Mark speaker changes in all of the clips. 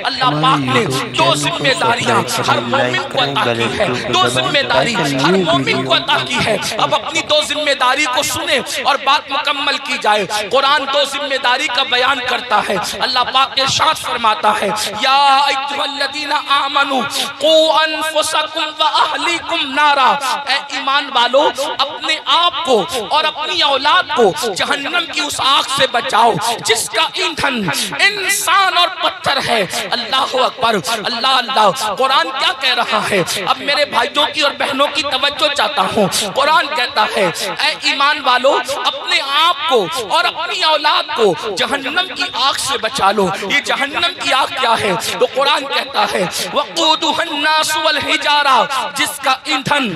Speaker 1: اللہ پاک نے دو ذمہ داریاں ہر مومن کو عطا کی ہے، دو ذمہ داری ہر مومن کو عطا کی ہے۔ اب اپنی دو ذمہ داری کو سنیں اور بات مکمل کی جائے۔ قرآن دو ذمہ داری کا بیان کرتا ہے۔ اللہ پاک ارشاد فرماتا ہے یا ایھا الذین آمنوا قوا انفسکم واہلیکم نارا، اے ایمان والو اپنے آپ کو اور اپنی اولاد کو جہنم کی اس آگ سے بچاؤ جس کا ایندھن انسان اور پتھر ہے۔ اللہ اکبر، اللہ اللہ۔ قرآن کیا کہہ رہا ہے؟ اب میرے بھائیوں کی اور بہنوں کی توجہ چاہتا ہوں۔ قرآن کہتا ہے اے ایمان والو اپنے آپ کو اور اپنی اولاد کو جہنم کی آگ سے بچا لو۔ یہ جہنم کی آگ کیا ہے؟ تو قرآن کہتا ہے وقودھا الناس والحجارہ، جس کا ایندھن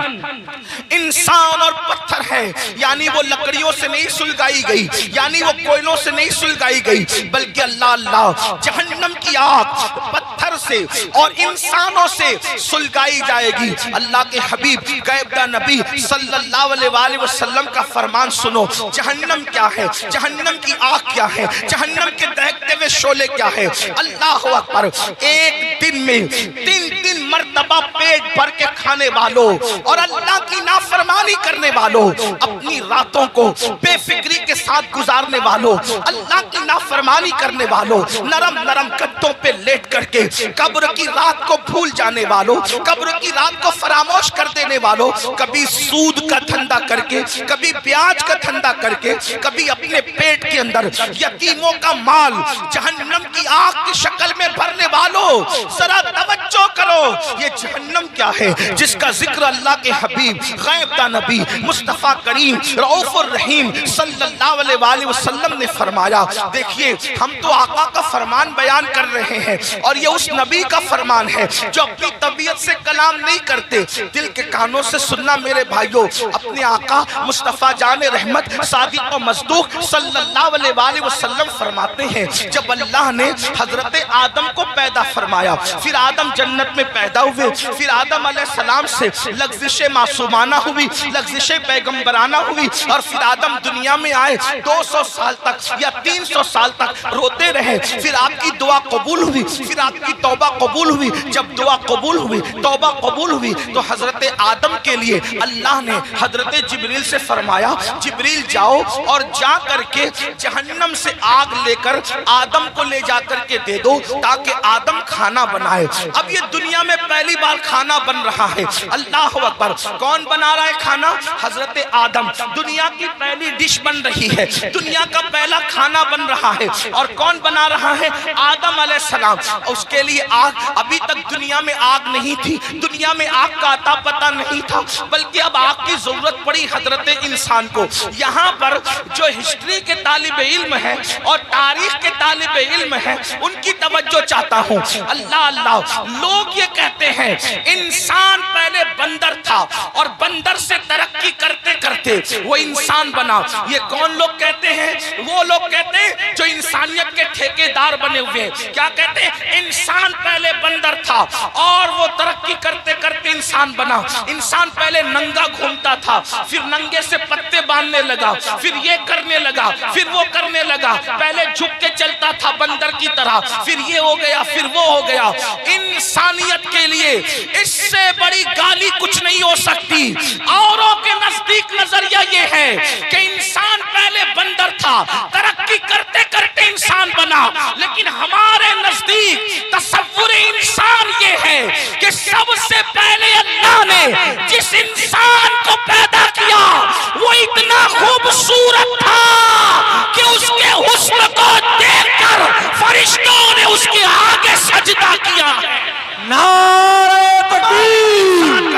Speaker 1: انسان اور پتھر ہے، یعنی وہ لکڑیوں سے نہیں سلگائی گئی، یعنی وہ کوئلوں سے نہیں سلگائی گئی، بلکہ اللہ اللہ جہنم کی آگ پتھر سے اور انسانوں سے سلگائی جائے گی۔ اللہ کے حبیب غیبدہ نبی صلی اللہ علیہ وآلہ وسلم کا فرمان سنو۔ جہنم کیا ہے؟ جہنم کی آگ کیا ہے؟ جہنم کے دہکتے ہوئے شعلے کیا ہے؟ اللہ اکبر۔ ایک دن میں تین مرتبہ پیٹ بھر کے کھانے والوں اور اللہ کی نافرمانی کرنے والوں، اپنی راتوں کو بے فکری کے ساتھ گزارنے والوں، اللہ کی نافرمانی کرنے والوں، نرم نرم گدوں پہ لیٹ کر کے قبر کی رات کو بھول جانے والوں، قبر کی رات کو فراموش کر دینے والوں، کبھی سود کا دھندا کر کے، کبھی بیاج کا دھندا کر کے، کبھی اپنے پیٹ کے اندر یتیموں کا مال جہنم کی آگ کی شکل میں بھرنے والوں، ذرا توجہ کرو۔ یہ جہنم کیا ہے جس کا ذکر اللہ کے حبیب غیبدہ نبی مصطفیٰ کریم رؤوف الرحیم صلی اللہ علیہ وآلہ وسلم نے فرمایا۔ دیکھیے ہم تو آقا کا فرمان بیان کر رہے ہیں اور یہ اس نبی کا فرمان ہے جو اپنی طبیعت سے کلام نہیں کرتے، دل کے کانوں سے سننا میرے بھائیوں۔ اپنے آقا مصطفیٰ جان رحمت صادق و مصدوق صلی اللہ علیہ وآلہ وسلم فرماتے ہیں جب اللہ نے حضرت آدم کو پیدا فرمایا، پھر آدم جنت میں پیدا ہوئے، پھر آدم علیہ السلام سے لغزش معصومانہ ہوئی، لغزش پیغمبرانہ ہوئی، اور پھر آدم دنیا میں آئے 200 سال تک یا 300 سال تک روتے رہے، پھر آپ کی دعا قبول ہوئی، پھر آپ کی توبہ قبول ہوئی۔ جب دعا قبول ہوئی، توبہ قبول ہوئی، تو حضرت آدم کے لیے اللہ نے حضرت جبریل سے فرمایا جبریل جاؤ اور جا کر کے جہنم سے آگ لے کر آدم کو لے جا کر کے دے دو تاکہ آدم کھانا بنائے۔ اب یہ دنیا میں پہلی بار کھانا بن رہا ہے۔ اللہ اکبر۔ کون بنا رہا ہے کھانا؟ حضرت آدم۔ دنیا کی پہلی ڈش بن رہی ہے، دنیا کا پہلا کھانا بن رہا ہے، اور کون بنا رہا ہے؟ آدم علیہ السلام۔ اس کے لیے آگ، ابھی تک دنیا میں آگ نہیں تھی، دنیا میں آگ کا عطا پتہ نہیں تھا، بلکہ اب آگ کی ضرورت پڑی حضرت انسان کو۔ یہاں پر جو ہسٹری کے طالب علم ہیں اور تاریخ کے طالب علم ہیں ان کی توجہ چاہتا ہوں۔ اللہ اللہ۔ لوگ یہ کہتے ہیں انسان پہلے بندر تھا اور بندر سے ترقی کرتے کرتے وہ انسان بنا۔ یہ کون لوگ کہتے ہیں؟ وہ لوگ کہتے ہیں جو انسانیت کے ٹھیکیدار بنے ہوئے ہیں۔ کیا کہتے ہیں؟ انسان پہلے بندر تھا اور وہ ترقی کرتے کرتے انسان بنا۔ انسان پہلے ننگا گھومتا تھا، پھر ننگے سے پتے باندھنے لگا، پھر یہ کرنے لگا، پھر وہ کرنے لگا، پہلے جھک کے چلتا تھا بندر کی طرح، پھر یہ ہو گیا، پھر وہ ہو گیا۔ انسانیت کے لیے اس سے بڑی گالی کچھ نہیں ہو سکتی۔ اوروں کے نزدیک نظریہ یہ ہے کہ انسان پہلے بندر تھا، ترقی کرتے کرتے انسان بنا، لیکن ہمارے نزدیک تصور انسان یہ ہے کہ سب سے پہلے اللہ نے جس انسان کو پیدا کیا وہ اتنا خوبصورت تھا کہ اس کے حسن کو دیکھ کر فرشتوں نے اس کے آگے سجدہ کیا۔
Speaker 2: نعرہ تکبیر،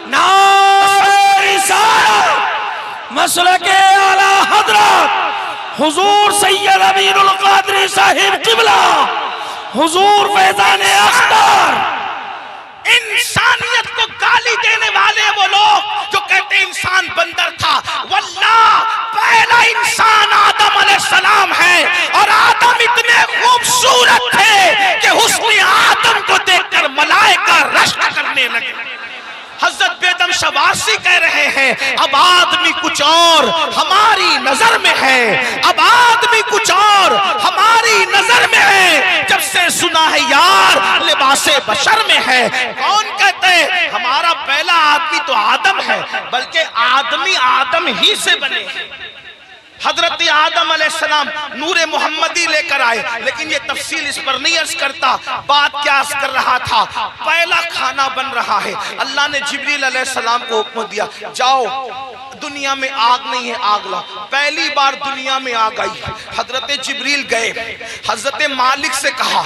Speaker 2: نعرہ رسالت، مسلک اعلیٰ حضرت حضور سید امین القادری صاحب قبلہ، حضور فیضان اختر۔
Speaker 1: انسانیت کو گالی دینے والے وہ لوگ جو کہتے ہیں انسان بندر تھا، واللہ پہلا انسان آدم علیہ السلام ہے، اور آدم اتنے خوبصورت تھے کہ حسن آدم کو دیکھ کر ملائکہ رشک کرنے لگے۔ حضرت بیدم شوارسی کہہ رہے ہیں اب آدمی کچھ اور ہماری نظر میں ہے، اب آدمی کچھ اور ہماری تمہاری نظر میں ہے، جب سے سنا ہے یار لباس بشر میں ہے۔ کون کہتے ہیں ہمارا پہلا آدمی تو آدم ہے، بلکہ آدمی آدم ہی سے بنے ہیں۔ حضرت آدم علیہ السلام نور محمدی لے کر آئے، لیکن یہ تفصیل اس پر نہیں عرض کرتا۔ بات کیا عرض کر رہا تھا؟ پہلا کھانا بن رہا ہے، اللہ نے جبریل علیہ السلام کو حکم دیا، جاؤ دنیا میں آگ نہیں ہے، آگ لاؤ۔ پہلی بار دنیا میں آگ آئی، حضرت جبریل گئے، حضرت مالک سے کہا۔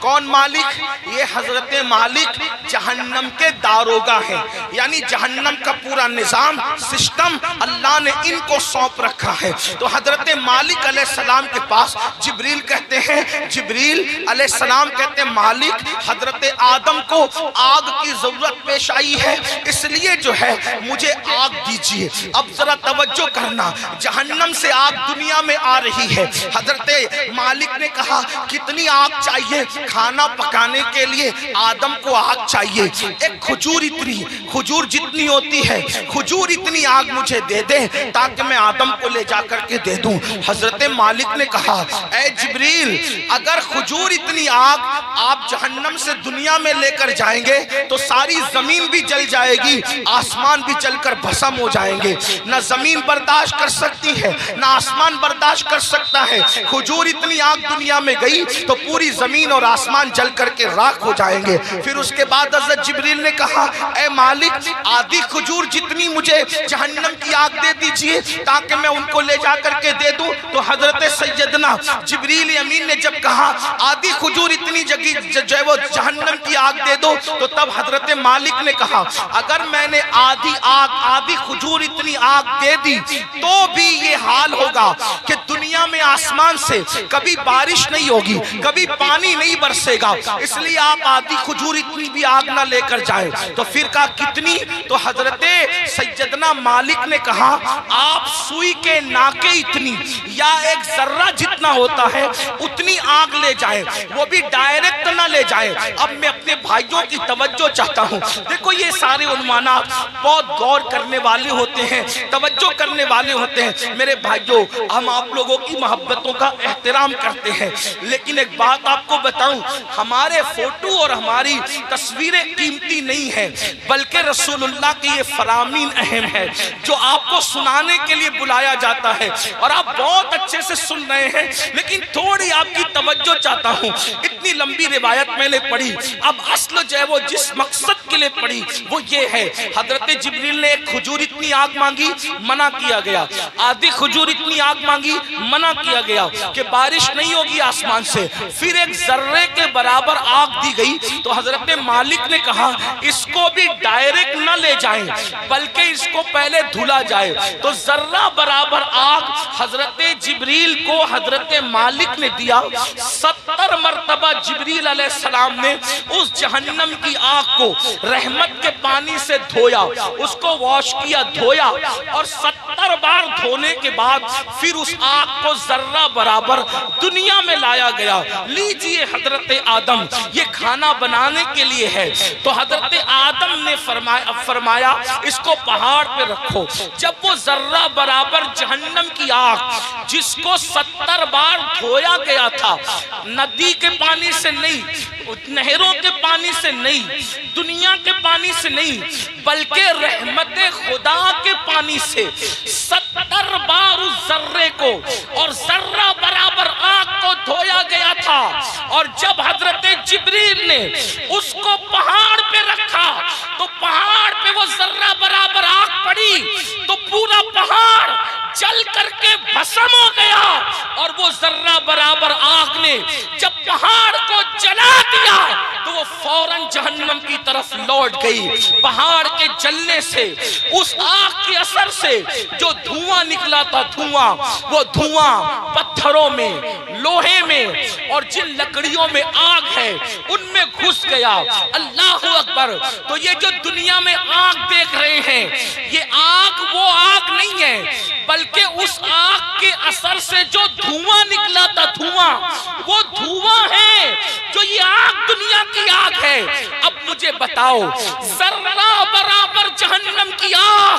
Speaker 1: کون مالک؟ یہ حضرت مالک جہنم کے داروغہ ہیں، یعنی جہنم کا پورا نظام سسٹم اللہ نے ان کو سونپ رکھا ہے۔ تو حضرت مالک علیہ السلام کے پاس جبریل کہتے ہیں، جبریل علیہ السلام کہتے ہیں مالک حضرت آدم کو آگ کی ضرورت پیش آئی ہے، اس لیے جو ہے مجھے آگ دیجیے۔ اب ذرا توجہ کرنا، جہنم سے آگ دنیا میں آ رہی ہے۔ حضرت مالک نے کہا کتنی آگ چاہیے؟ کھانا پکانے کے لیے آدم کو آگ چاہیے، ایک کھجور اتنی، کھجور جتنی ہوتی ہے کھجور اتنی آگ مجھے دے دیں تاکہ میں آدم کو لے جا کر کے دے دوں۔ حضرت مالک نے کہا اے جبریل اگر کھجور اتنی آگ آپ جہنم سے دنیا میں لے کر جائیں گے تو ساری زمین بھی جل جائے گی، آسمان بھی جل کر بھسم ہو جائیں گے۔ نہ زمین برداشت کر سکتی ہے نہ آسمان برداشت کر سکتا ہے۔ کھجور اتنی آگ دنیا میں گئی تو پوری زمین اور آسمان جل کر کے راکھ ہو جائیں گے۔ پھر اس کے بعد حضرت جبریل نے کہا اے مالک آدھی کھجور جتنی مجھے جہنم کی آگ دے دیجئے تاکہ میں ان کو لے جا کر کے دے دوں۔ تو حضرت سیدنا جبریل امین نے جب کہا آدھی کھجور اتنی جو ہے وہ جہنم کی آگ دے دو، تو تب حضرت مالک نے کہا اگر میں نے آدھی کھجور اتنی آگ دے دی تو بھی یہ حال ہوگا کہ دنیا میں آسمان سے کبھی بارش نہیں ہوگی، کبھی پانی نہیں برسے گا، اس لیے آپ آدھی کھجور اتنی بھی آگ نہ لے کر جائیں۔ تو پھر کہا کتنی؟ تو حضرت سیدنا مالک نے کہا آپ سوئی کے ناکے اتنی یا ایک ذرہ جتنا ہوتا ہے اتنی آگ لے جائیں، وہ بھی ڈائریکٹ نہ لے جائیں۔ اب میں اپنے بھائیوں کی توجہ چاہتا ہوں، دیکھو یہ سارے عنوانات بہت غور کرنے والے ہوتے ہیں، توجہ کرنے والے ہوتے ہیں۔ میرے بھائیوں ہم آپ لوگوں کی محبتوں کا احترام کرتے ہیں، لیکن ایک بات آپ کو بتاؤں، ہمارے فوٹو اور ہماری تصویریں قیمتی نہیں ہیں، بلکہ رسول اللہ کی یہ فرامین اہم ہے جو آپ کو سنانے کے لیے بلایا جاتا ہے، اور آپ بہت اچھے سے سن رہے ہیں، لیکن تھوڑی آپ کی توجہ چاہتا ہوں۔ اتنی لمبی روایت میں نے پڑھی، اب اصل جو ہے وہ جس مقصد کے لیے پڑھی وہ یہ ہے، حضرت جبریل نے ایک کھجور اتنی آگ مانگی، منع کیا گیا، آدھی کھجور اتنی آگ مانگی، منع کیا گیا کہ بارش نہیں ہوگی آسمان سے، پھر ایک ذرے کے برابر آگ دی گئی۔ تو حضرت مالک نے کہا اس کو بھی ڈائریکٹ نہ لے جائیں بلکہ اس کو پہلے دھلا جائے۔ تو ذرہ برابر آگ حضرت جبریل کو حضرت مالک نے دیا، 70 مرتبہ جبریل علیہ السلام نے اس جہنم کی آگ کو رحمت کے پانی سے دھویا، اس کو واش کیا، دھویا، اور 70 بار دھونے کے بعد پھر اس آگ کو ذرہ برابر دنیا میں لایا گیا۔ لیجئے حضرت آدم یہ کھانا بنانے کے لیے ہے، تو حضرت آدم نے فرمایا اس کو پہاڑ پہ رکھو۔ جب وہ ذرہ برابر جہنم کی آگ جس کو 70 بار دھویا گیا تھا، ندی کے پانی سے نہیں، نہروں کے پانی سے نہیں، دنیا کے پانی سے نہیں، بلکہ رحمت خدا کے پانی سے 70 بار اس ذرے کو اور ذرہ برابر آگ کو دھویا گیا تھا۔ اور جب حضرت جبریل نے اس کو پہاڑ پہ رکھا تو پہاڑ پہ وہ ذرہ برابر آگ پڑی تو پورا پہاڑ جل کر کے بھسم ہو گیا، اور وہ ذرہ برابر آگ نے جب پہاڑ کو جلا دیا تو وہ فوراً جہنم کی طرف لوٹ گئی۔ پہاڑ کے جلنے سے، اس آگ کے اثر سے جو دھواں نکلا تھا، وہ دھواں پتھروں میں، لوہے میں اور جن لکڑیوں میں آگ ہے ان میں گھس گیا۔ اللہ اکبر! تو یہ جو دنیا میں آگ دیکھ رہے ہیں، یہ آگ وہ آگ نہیں ہے، بلکہ اس آگ کے اثر سے جو دھواں نکلا تھا، وہ دھواں ہے جو یہ آگ دنیا کی آگ ہے۔ اب مجھے بتاؤ ذرہ برابر جہنم کی آگ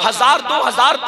Speaker 1: 1000, 2000,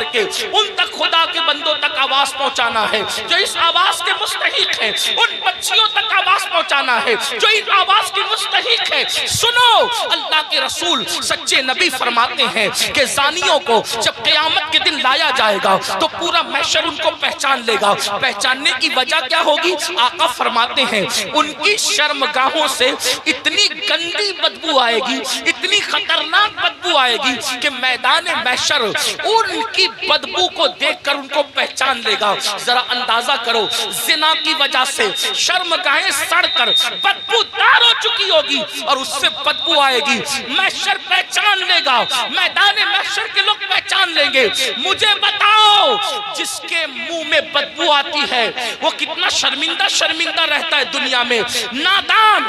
Speaker 1: کر کے ان تک خدا کے بندوں تک آواز پہنچانا ہے جو اس آواز کے مستحق ہیں، ان بچیوں تک آواز پہنچانا ہے جو اس آواز کی مستحق ہے۔ سنو، اللہ کے رسول سچے نبی فرماتے ہیں کہ زانیوں کو جب قیامت کے دن لایا جائے گا تو پورا محشر ان کو پہچان لے گا۔ پہچاننے کی وجہ کیا ہوگی؟ آقا فرماتے ہیں ان کی شرمگاہوں سے اتنی گندی بدبو آئے گی، اتنی خطرناک بدبو آئے گی کہ میدان محشر ان کی بدبو کو دیکھ کر ان کو پہچان لے گا۔ ذرا اندازہ کرو، زنا کی وجہ سے شرمگاہیں سڑ کر بدبو دار ہو چکی ہوگی اور اس سے بدبو آئے گی، محشر پہچان لے گا، میدان محشر کے لوگ پہچان لیں گے۔ مجھے بتاؤ جس کے منہ میں بدبو آتی ہے وہ کتنا شرمندہ رہتا ہے دنیا میں۔ نادان،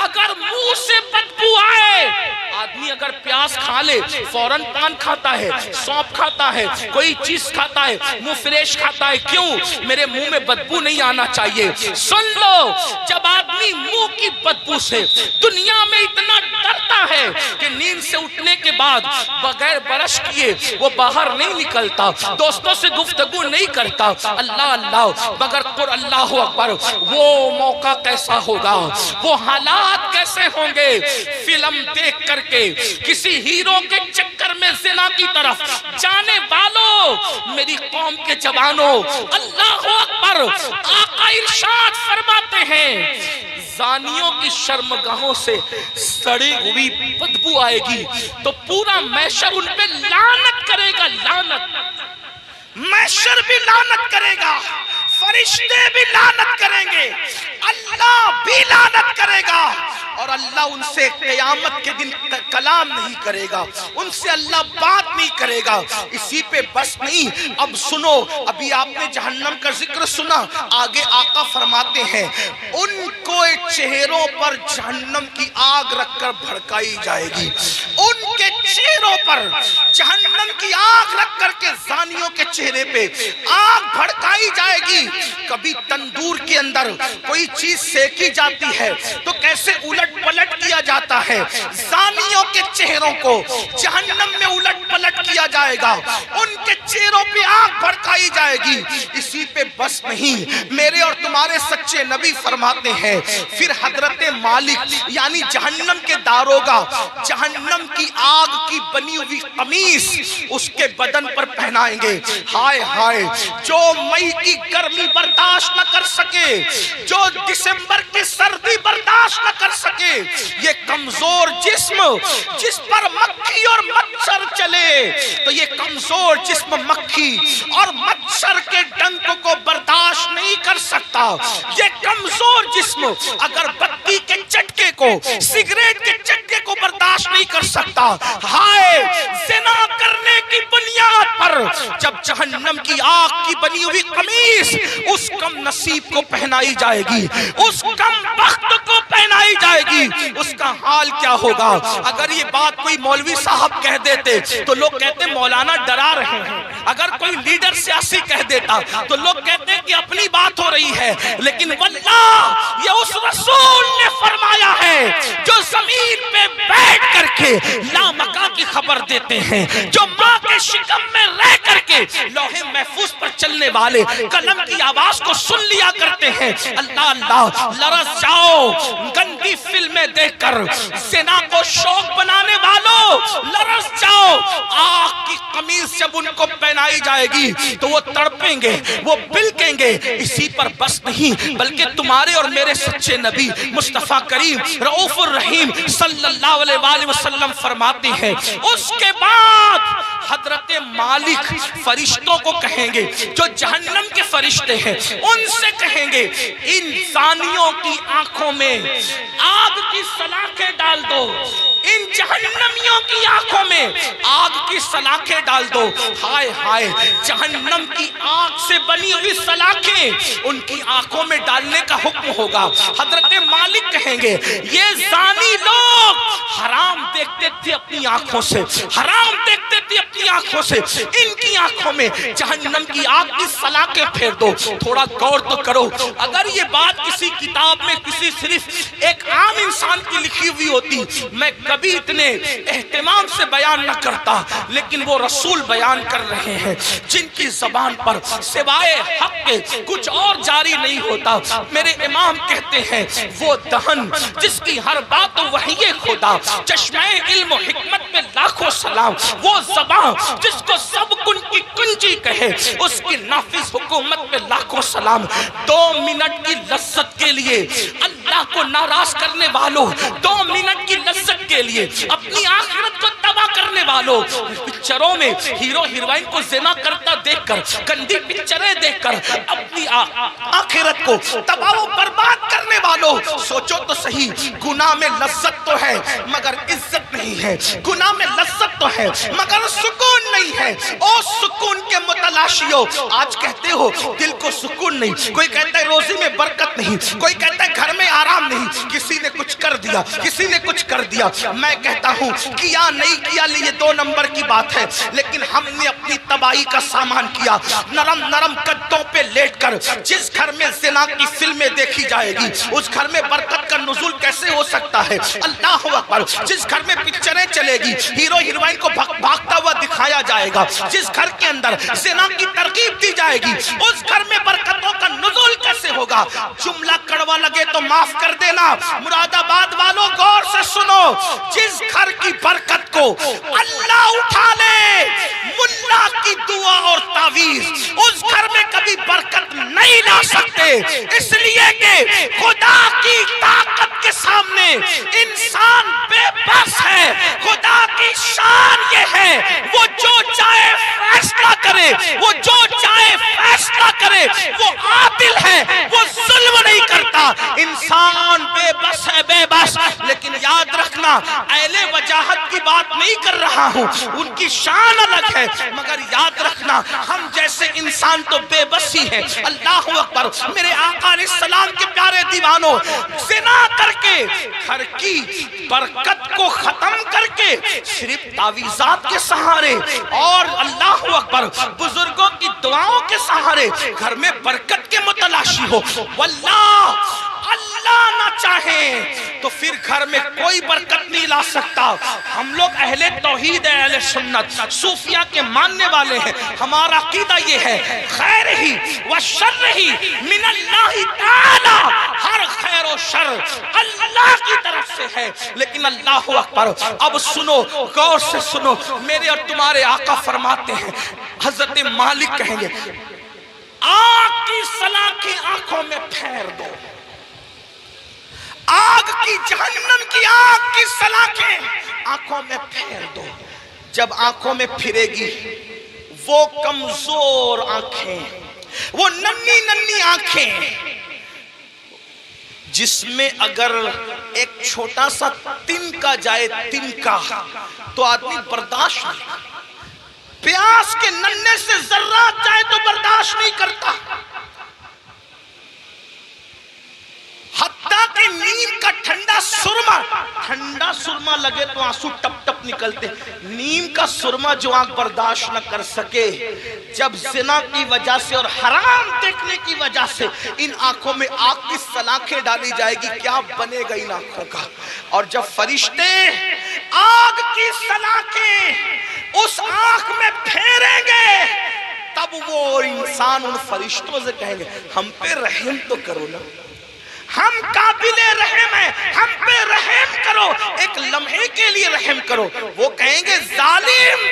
Speaker 1: اگر منہ سے بدبو آئے، آدمی اگر پیاز کھا لے فوراً پان کھاتا ہے، سونپ کھاتا ہے، کوئی چیز کھاتا ہے، منہ فریش کھاتا ہے، کیوں؟ میرے منہ میں بدبو نہیں آنا چاہیے۔ سن لو، جب آدمی منہ کی بدبو سے دنیا میں اتنا ڈرتا ہے کہ نیند سے اٹھنے کے بعد بغیر برش کیے وہ باہر نہیں نکلتا، دوستوں سے گفتگو نہیں کرتا، اللہ مگر اللہ اکبر، وہ موقع کیسا ہوگا، وہ حالات کیسے ہوں گے؟ فلم دیکھ کر کے کسی ہیرو کے چکر میں زنا کی طرف جانے والوں، میری قوم کے جوانوں، اللہ اکبر، آقا ارشاد فرماتے ہیں زانیوں کی شرمگاہوں سے سڑی ہوئی بدبو آئے گی تو پورا محشر ان پہ لعنت کرے گا، لعنت، محشر بھی لعنت کرے گا، فرشتے بھی لعنت کریں گے، اللہ بھی لعنت کرے گا، اور اللہ ان سے قیامت کے دن کلام نہیں کرے گا، ان سے اللہ بات نہیں کرے گا۔ اسی پہ بس نہیں، اب سنو، ابھی آپ نے جہنم کا ذکر سنا، آگے آقا فرماتے ہیں ان کو چہروں پر جہنم کی آگ رکھ کر بھڑکائی جائے گی، ان کے چہروں پر جہنم کی آگ رکھ کر کے زانیوں کے چہرے پہ آگ بھڑکائی جائے گی۔ کبھی تندور کے اندر کوئی چیز سیکی جاتی ہے تو کیسے الٹ پلٹ کیا جاتا ہے، زانیوں کے چہروں کو جہنم میں الٹ پلٹ کیا جائے گا، ان کے چہروں پہ آگ بھڑکائی جائے گی۔ اسی پہ بس نہیں، میرے اور تمہارے سچے نبی فرماتے ہیں پھر حضرت مالک یعنی جہنم کے داروغہ جہنم کی آگ کی بنی ہوئی قمیص اس کے بدن پر پہنائیں گے۔ ہائے ہائے، جو مئی کی گرمی برداشت نہ کر سکے، جو دسمبر کی سردی برداشت نہ کر سکے، یہ کمزور جسم جس پر مکھی اور مچھر چلے تو یہ کمزور جسم مکھی اور مچھر کے ڈنک کو برداشت نہیں کر سکتا۔ یہ کمزور جسم اگر بتی کے چٹکے کو، سگریٹ کے چٹکے کو برداشت نہیں کر سکتا۔ ہائے، زنا کرنے کی بنیاد پر جب جہنم کی آگ کی بنی ہوئی قمیص اس کم نصیب کو پہنائی جائے گی، اس کم بخت کو پہنائی جائے گی، اس کا حال کیا ہوگا؟ اگر یہ بات کوئی مولوی صاحب کہہ دیتے تو لوگ کہتے مولانا ڈرا رہے ہیں، اگر کوئی لیڈر سیاسی کہہ دیتا تو لوگ کہتے کہ اپنی بات ہو رہی ہے، لیکن واللہ یہ اس رسول نے فرمایا ہے جو زمین پہ بیٹھ کر کے لامکان کی خبر دیتے ہیں، جو ماں کے شکم میں رہ کر کے لوح محفوظ پر چلنے والے قلم کی آواز کو سن لیا کرتے ہیں۔ اللہ لرز جاؤ گندی فلمیں دیکھ کر، زنا کو شوق بنانے والوں لرز جاؤ، آگ کی قمیص جب ان کو پہنائی جائے گی تو وہ تڑپیں گے، وہ بلکیں گے۔ اسی پر بس نہیں بلکہ تمہارے اور میرے سچے نبی مصطفیٰ کریم رؤوف الرحیم صلی اللہ علیہ وآلہ وسلم فرماتے ہیں اس کے بعد حضرت مالک فرشتوں کو کہیں گے جو جہنم کے فرشتے ہیں، ان سے کہیں گے ان زانیوں کی آنکھوں میں آگ کی سلاخیں ڈال دو، ان جہنمیوں کی آنکھوں میں آگ کی سلاخیں ڈال دو۔ ہائے ہائے، جہنم کی آگ سے بنی ہوئی سلاخیں ان کی آنکھوں میں ڈالنے کا حکم ہوگا۔ حضرت مالک کہیں گے یہ زانی لوگ حرام دیکھتے تھے اپنی آنکھوں سے، حرام دیکھتے تھے اپنی اپنی آنکھوں سے ان کی آنکھوں میں جہنم کی آگ کی سلاخیں پھیر دو. تھوڑا غور تو کرو. اگر یہ بات کسی کتاب میں کسی صرف ایک عام انسان کی لکھی ہوئی ہوتی میں کبھی اتنے اہتمام سے بیان نہ کرتا, لیکن وہ رسول بیان کر رہے ہیں جن کی زبان پر سوائے حق کے کچھ اور جاری نہیں ہوتا. میرے امام کہتے ہیں وہ دہن جس کی ہر بات وحی خدا, چشمہ علم و حکمت میں لاکھوں سلام. وہ زبان جس کو سب کن کی کنجی کہے, اس کی نافذ حکومت میں لاکھوں سلام. 2 منٹ کی لذت کے لیے اللہ کو ناراض کرنے والوں, 2 منٹ کی لذت کے لیے اپنی آخرت کو تباہ کرنے والوں, پکچروں میں ہیرو ہیروئن کو زنا کرتا دیکھ کر, گندی پکچریں دیکھ کر اپنی آخرت کو تباہ و برباد کرنے والوں, سوچو تو صحیح, گناہ میں لذت تو ہے مگر عزت نہیں ہے, گناہ میں لذت تو ہے مگر سکون نہیں ہے. او سکون کے متلاشیوں, آج کہتے ہو دل کو سکون نہیں, کوئی کہتا ہے روزی میں برکت نہیں, کوئی کہتا ہے گھر میں آرام نہیں, کسی نے کچھ کر دیا, کسی نے کچھ کر دیا. میں کہتا ہوں کیا نہیں کیا یہ 2 نمبر کی بات ہے, لیکن ہم نے اپنی تباہی کا سامان کیا. نرم نرم قدوں پہ لیٹ کر جس گھر میں زنا کی فلمیں دیکھی جائے گی اس گھر میں برکت کا نزول کیسے ہو سکتا ہے؟ اللہ اکبر. جس گھر میں پکچریں چلے گی, ہیرو ہیروئن کو بھاگتا ہوا دکھایا جائے گا, جس گھر کے اندر زنا کی ترغیب دی جائے گی اس گھر میں برکتوں کا نزول کیسے ہوگا؟ جملہ کڑوا لگے تو معاف کر دینا, مراد آباد والوں غور سے سنو, جس گھر کی برکت کو اللہ اٹھا لے ملا کی دعا اور تعویذ, اس گھر میں کبھی برکت نہیں لا سکتے, اس لیے کہ خدا کی طاقت کے سامنے انسان بے بس ہے. خدا کی شان یہ ہے وہ جو چاہے فیصلہ کرے, وہ جو چاہے فیصلہ کرے, وہ عادل ہے, وہ ظلم نہیں کرتا. انسان بے بس ہے, بے بس. لیکن یاد رکھنا اہل وجاہت کی بات نہیں کر رہا ہوں, ان کی شان الگ ہے, مگر یاد رکھنا ہم جیسے انسان تو بے بس ہی ہیں. اللہ اکبر. میرے آقا علیہ السلام کے پیارے دیوانوں, زنا کر کے گھر کی برکت کو ختم کر کے صرف تعویذات کے سہارے اور اللہ اکبر بزرگوں کی دعاؤں کے سہارے گھر میں برکت کے متلاشی ہو, واللہ اللہ نہ چاہے تو پھر گھر میں کوئی برکت نہیں لا سکتا. ہم لوگ اہل توحید ہیں, اہل سنت, صوفیہ کے ماننے والے ہیں. ہمارا عقیدہ یہ ہے خیر ہی و شر ہی من اللہ تعالی, ہر خیر و شر اللہ کی طرف سے ہے. لیکن اللہ اکبر, اب سنو, غور سے سنو, میرے اور تمہارے آقا فرماتے ہیں, حضرت مالک کہیں گے آگ کی سلاخیں آنکھوں میں پھیر دو, آگ کی جہنم کی آگ کی سلاخیں آنکھوں میں پھیر دو. جب آنکھوں میں پھرے گی وہ کمزور آنکھیں, وہ ننھی ننھی آنکھیں جس میں اگر ایک چھوٹا سا تنکا جائے, تنکا, تو آدمی برداشت نہیں, پیاس کے ننھے سے ذرات جائے تو برداشت نہیں کرتا. حتیٰ کہ نیم کا ٹھنڈا سرما لگے تو آنسو ٹپ ٹپ نکلتے. نیم کا سرما جو آنکھ برداشت نہ کر سکے, جب زنا کی وجہ سے اور حرام دیکھنے کی وجہ سے ان آنکھوں میں آگ کی سلاخیں ڈالی جائے گی, کیا بنے گا ان آنکھوں کا؟ اور جب فرشتے آگ کی سلاخیں اس آنکھ میں پھیریں گے تب وہ انسان ان فرشتوں سے کہیں گے ہم پہ رحم تو کرو نا, ہم قابل رحم ہیں, ہم پہ رحم کرو, ایک لمحے کے لیے رحم کرو. وہ کہیں گے ظالم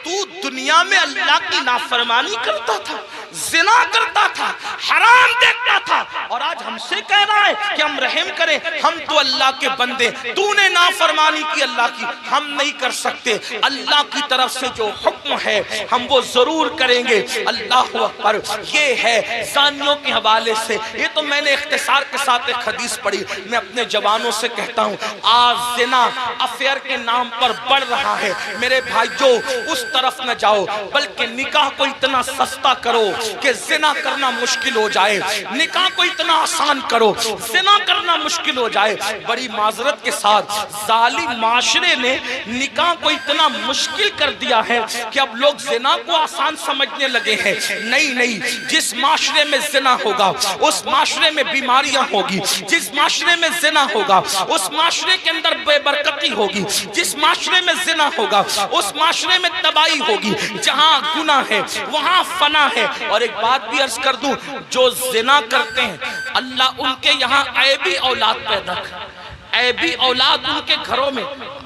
Speaker 1: تو دنیا میں اللہ کی نافرمانی کرتا تھا, زنا کرتا تھا, حرام دیکھتا تھا, اور آج ہم سے کہہ رہا ہے کہ ہم رحم کریں, ہم تو اللہ کے بندے, تو نے نافرمانی کی اللہ کی, ہم نہیں کر سکتے. اللہ کی طرف سے جو حکم ہے ہم وہ ضرور کریں گے. اللہ اکبر. یہ ہے زانیوں کے حوالے سے. یہ تو میں نے اختصار کے ساتھ ایک حدیث پڑھی. میں اپنے جوانوں سے کہتا ہوں آج زنا افیئر کے نام پر بڑھ رہا ہے. میرے بھائیو اس طرف نہ جاؤ, بلکہ نکاح کو اتنا سستا کرو کہ زنا کرنا مشکل ہو جائے, نکاح کو اتنا آسان کرو زنا کرنا مشکل ہو جائے. بڑی معذرت کے ساتھ ظالم معاشرے نے نکاح کو اتنا مشکل کر دیا ہے کہ اب لوگ زنا کو آسان سمجھنے لگے ہیں. نہیں، جس معاشرے میں زنا ہوگا اس معاشرے میں بیماریاں ہوگی. جس معاشرے میں زنا ہوگا اس معاشرے کے اندر بے برکتی ہوگی. جس معاشرے میں زنا ہوگا اس معاشرے میں تباہی ہوگی. جہاں گناہ ہے وہاں فنا ہے. اور ایک بات بھی عرض کر دوں، جو زنا کرتے ہیں اللہ ان کے یہاں عیبی اولاد پیدا کر، عیبی اولاد ان کے گھروں میں.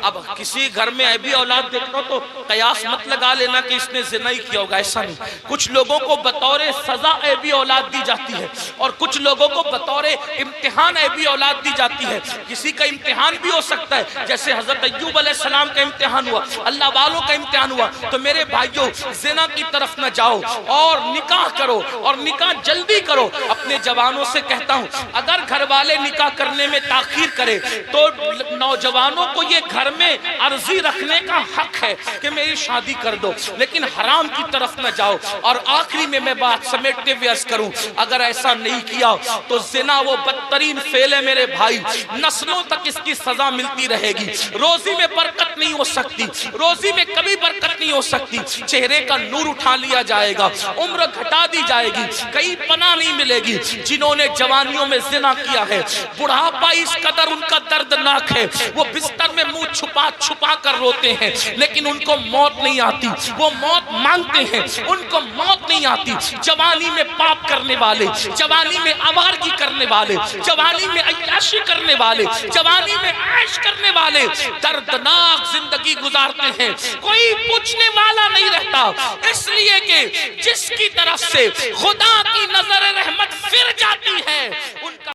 Speaker 1: اب کسی گھر میں عیبی اولاد دیکھنا تو قیاس مت لگا لینا کہ اس نے زنا ہی کیا ہوگا، ایسا نہیں. کچھ لوگوں کو بطور سزا عیبی اولاد دی جاتی ہے اور کچھ لوگوں کو بطور امتحان عیبی اولاد دی جاتی ہے. کسی کا امتحان بھی ہو سکتا ہے، جیسے حضرت ایوب علیہ السلام کا امتحان ہوا، اللہ والوں کا امتحان ہوا. تو میرے بھائیوں، زنا کی طرف نہ جاؤ اور نکاح کرو، اور نکاح جلدی کرو. اپنے جوانوں سے کہتا ہوں، اگر گھر والے نکاح کرنے میں تاخیر کرے تو نوجوانوں کو یہ گھر میں عرضی رکھنے کا حق ہے کہ میری شادی کر دو، لیکن حرام کی طرف نہ جاؤ. اور آخری میں بات سمیٹتے ہوئے عرض کروں، اگر ایسا نہیں کیا تو زنا وہ بدترین فعل ہے میرے بھائی، نسلوں تک اس کی سزا ملتی رہے گی. روزی میں برکت نہیں ہو سکتی، روزی میں کبھی برکت نہیں ہو سکتی. چہرے کا نور اٹھا لیا جائے گا، عمر گھٹا دی جائے گی، کہیں پناہ نہیں ملے گی. جنہوں نے جوانیوں میں زنا کیا ہے، بڑھاپا اس قدر ان کا دردناک ہے، وہ بستر میں منہ چھپا کر روتے ہیں لیکن ان کو موت نہیں آتی. وہ موت مانگتے ہیں، ان کو موت نہیں آتی. جوانی میں پاپ کرنے والے، جوانی میں آوارگی کرنے والے، جوانی میں عیاشی کرنے والے، جوانی میں عیش کرنے والے دردناک زندگی گزارتے ہیں. کوئی پوچھنے والا نہیں رہتا، اس لیے کہ جس کی طرف سے خدا کی نظر رحمت پھر جاتی ہے